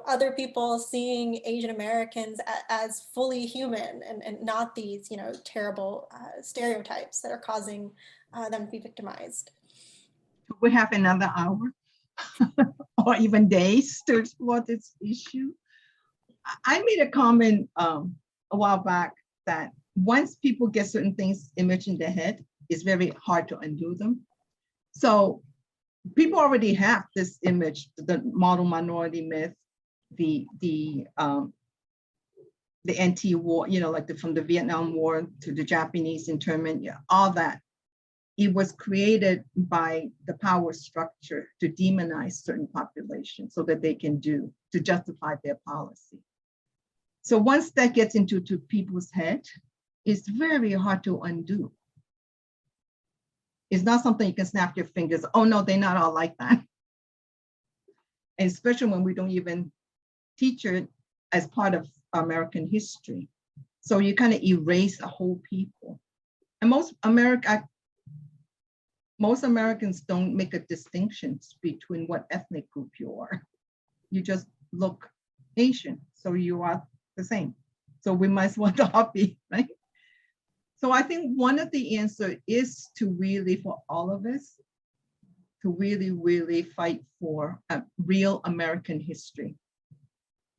other people seeing Asian Americans as fully human and not these, terrible stereotypes that are causing them to be victimized. We have another hour or even days to explore this issue. I made a comment a while back that once people get certain things imaged in their head, it's very hard to undo them. So people already have this image, the model minority myth, the anti-war, like from the Vietnam War to the Japanese internment, all that. It was created by the power structure to demonize certain populations so that they can to justify their policy. So once that gets into people's head, it's very hard to undo. It's not something you can snap your fingers, oh no, they're not all like that. And especially when we don't even teach it as part of American history. So you kind of erase a whole people. And most Americans don't make a distinction between what ethnic group you are. You just look Asian, so you are the same. So we might as well not be, right? So I think one of the answers is to really, for all of us, to really, really fight for a real American history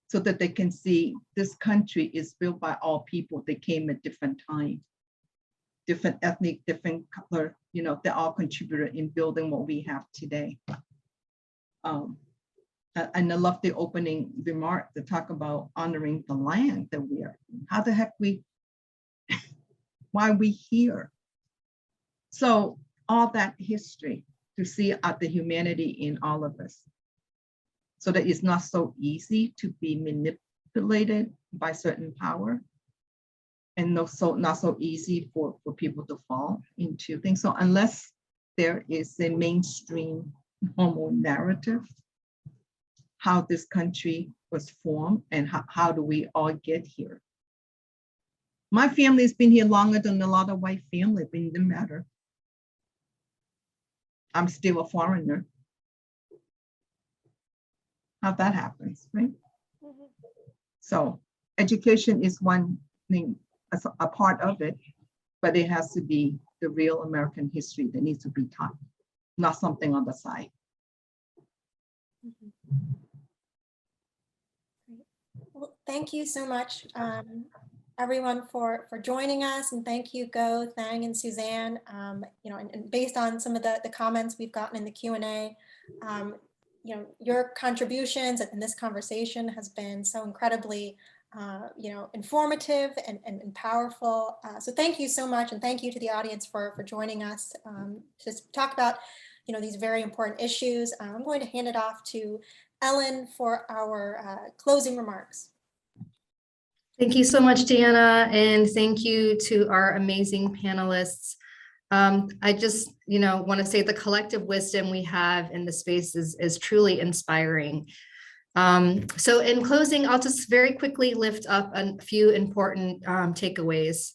so that they can see this country is built by all people. They came at different times, different ethnic, different color, they all contributed in building what we have today. And I love the opening remark to talk about honoring the land that we are in. How the heck why are we here? So all that history to see the humanity in all of us, so that it's not so easy to be manipulated by certain power, and not so easy for people to fall into things. So unless there is a mainstream normal narrative, how this country was formed and how do we all get here? My family's been here longer than a lot of white families, but it didn't matter. I'm still a foreigner. How that happens, right? Mhm. So education is one thing, a part of it, but it has to be the real American history that needs to be taught, not something on the side. Mhm. Great. Well, thank you so much, everyone, for joining us, and thank you, Go, Thang, and Suzanne. And based on some of the comments we've gotten in the Q&A, your contributions in this conversation has been so incredibly informative and powerful. So thank you so much, and thank you to the audience for joining us to talk about these very important issues. I'm going to hand it off to Ellen for our closing remarks. Thank you so much, Deanna, and thank you to our amazing panelists. I just, want to say the collective wisdom we have in the space is truly inspiring. So in closing, I'll just very quickly lift up a few important takeaways.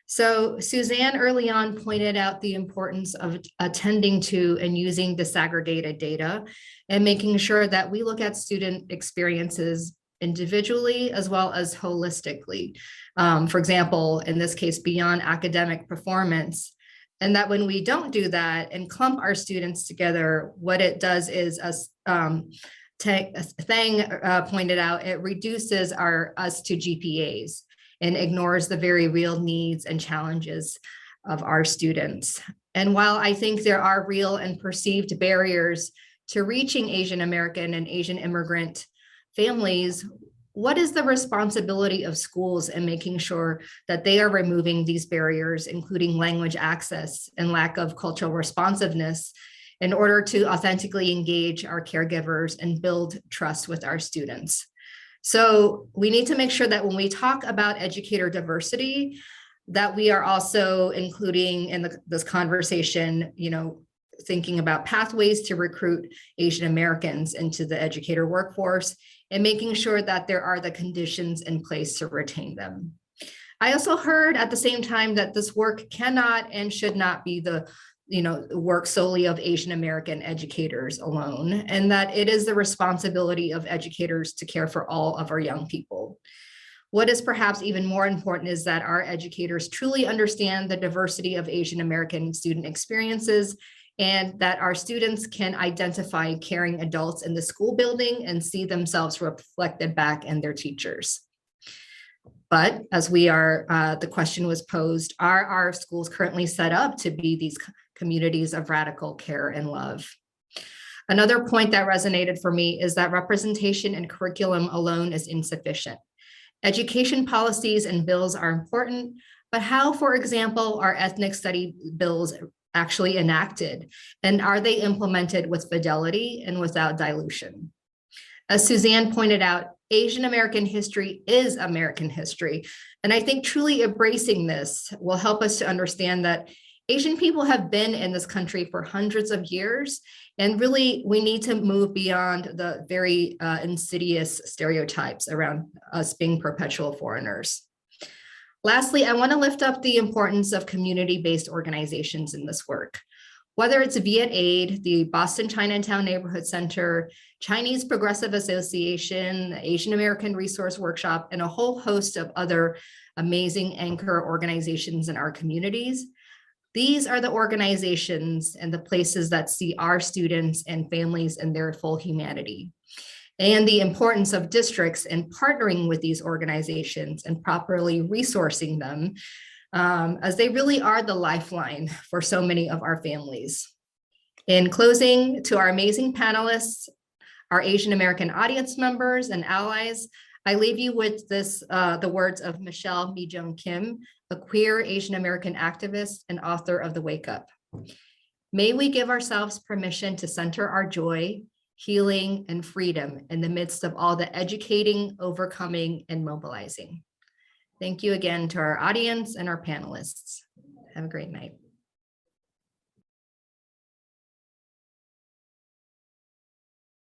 So Suzanne early on pointed out the importance of attending to and using disaggregated data and making sure that we look at student experiences individually as well as holistically. For example, in this case, beyond academic performance. And that when we don't do that and clump our students together, what it does is, as Thang pointed out, it reduces us to GPAs and ignores the very real needs and challenges of our students. And while I think there are real and perceived barriers to reaching Asian American and Asian immigrant families, what is the responsibility of schools in making sure that they are removing these barriers, including language access and lack of cultural responsiveness, in order to authentically engage our caregivers and build trust with our students? So we need to make sure that when we talk about educator diversity, that we are also including in this conversation, thinking about pathways to recruit Asian Americans into the educator workforce and making sure that there are the conditions in place to retain them. I also heard at the same time that this work cannot and should not be the work solely of Asian American educators alone, and that it is the responsibility of educators to care for all of our young people. What is perhaps even more important is that our educators truly understand the diversity of Asian American student experiences, and that our students can identify caring adults in the school building and see themselves reflected back in their teachers. But as the question was posed, are our schools currently set up to be these communities of radical care and love? Another point that resonated for me is that representation and curriculum alone is insufficient. Education policies and bills are important, but how, for example, are ethnic study bills actually enacted? And are they implemented with fidelity and without dilution? As Suzanne pointed out, Asian American history is American history. And I think truly embracing this will help us to understand that Asian people have been in this country for hundreds of years. And really, we need to move beyond the very insidious stereotypes around us being perpetual foreigners. Lastly, I want to lift up the importance of community-based organizations in this work. Whether it's Viet Aid, the Boston Chinatown Neighborhood Center, Chinese Progressive Association, the Asian American Resource Workshop, and a whole host of other amazing anchor organizations in our communities. These are the organizations and the places that see our students and families in their full humanity. And the importance of districts and partnering with these organizations and properly resourcing them, as they really are the lifeline for so many of our families. In closing, to our amazing panelists, Our Asian American audience members and allies, I leave you with this, the words of Michelle Mi-Jung Kim, a queer Asian American activist and author of The Wake Up. May we give ourselves permission to center our joy, healing, and freedom in the midst of all the educating, overcoming, and mobilizing. Thank you again to our audience and our panelists. Have a great night.